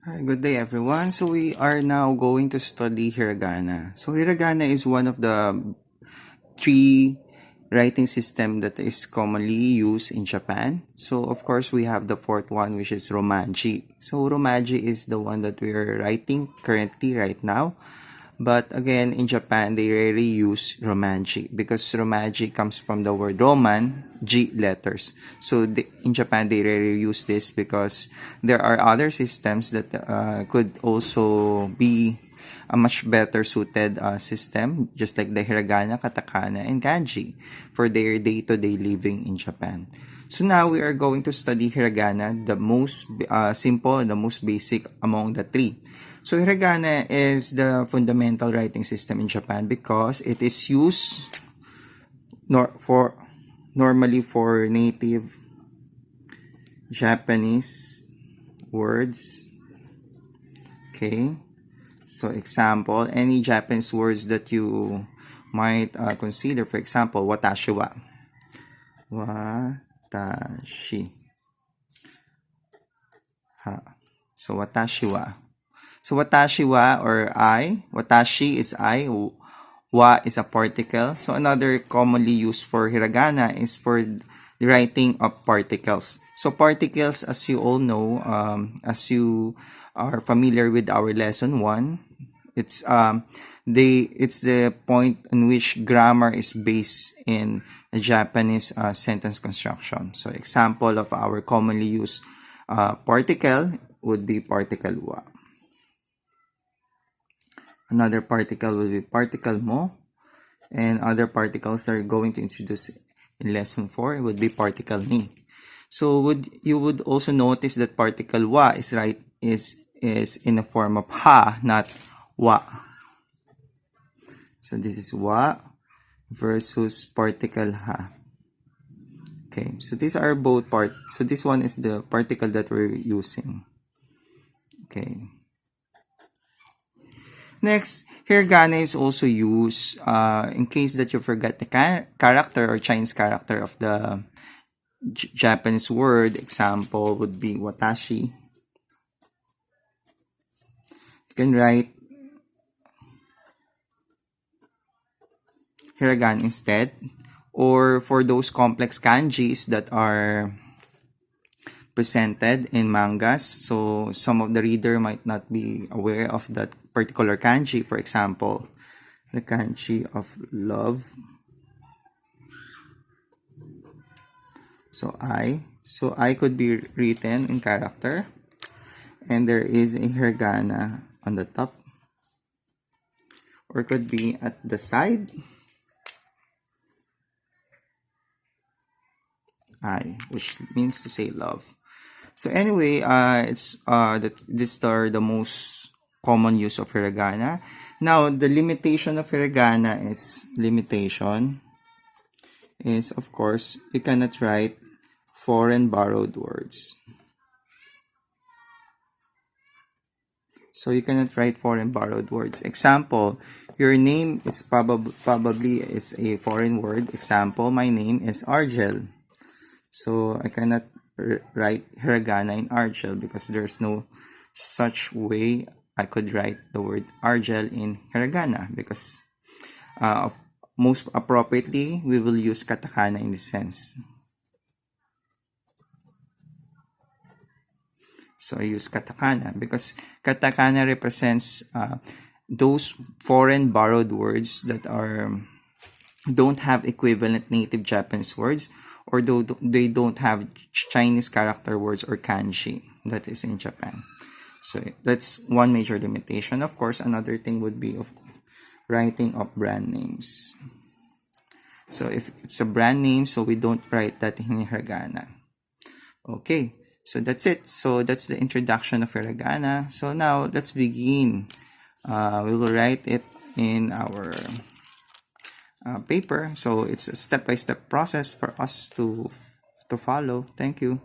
Hi, good day everyone. So we are now going to study Hiragana. So Hiragana is one of the three writing system that is commonly used in Japan. So of course we have the fourth one, which is Romaji. So Romaji is the one that we are writing currently right now. But again, in Japan, they rarely use Romanji because Romanji comes from the word Roman, G letters. So in Japan, they rarely use this because there are other systems that could also be a much better suited system, just like the Hiragana, Katakana, and Kanji for their day-to-day living in Japan. So now we are going to study Hiragana, the most simple and the most basic among the three. So Hiragana is the fundamental writing system in Japan because it is used normally for native Japanese words. Okay, so example, any Japanese words that you might consider, for example, watashi wa. Watashi. Ha. So watashi wa. So watashi wa or I, watashi is I, wa is a particle. So another commonly used for hiragana is for the writing of particles. So particles, as you all know, as you are familiar with our lesson 1, it's the point in which grammar is based in a Japanese sentence construction. So example of our commonly used particle would be particle wa. Another particle will be particle mo, and other particles are going to introduce in lesson 4 would be particle ni. So you would also notice that particle wa is in the form of ha, not wa. So this is wa versus particle ha. Okay, so these are both so this one is the particle that we're using. Okay. Next, hiragana is also used in case that you forgot the character or Chinese character of the Japanese word. Example would be watashi. You can write hiragana instead. Or for those complex kanjis that are presented in mangas, so some of the reader might not be aware of that particular kanji. For example, the kanji of love. So I could be written in character, and there is a hiragana on the top, or could be at the side. I, which means to say love. So anyway, these are the most common use of hiragana. Now, the limitation of hiragana is of course you cannot write foreign borrowed words. So you cannot write foreign borrowed words. Example, your name is probably is a foreign word. Example, my name is Argel. So I cannot write hiragana in Argel because there's no such way I could write the word Argel in hiragana, because most appropriately we will use katakana in this sense. So I use katakana because katakana represents those foreign borrowed words that don't have equivalent native Japanese words, or they don't have Chinese character words or kanji that is in Japan. So that's one major limitation. Of course, another thing would be of writing of brand names. So if it's a brand name, so we don't write that in hiragana. Okay, so that's it. So that's the introduction of hiragana. So now let's begin. We will write it in our paper. So it's a step-by-step process for us to follow. Thank you.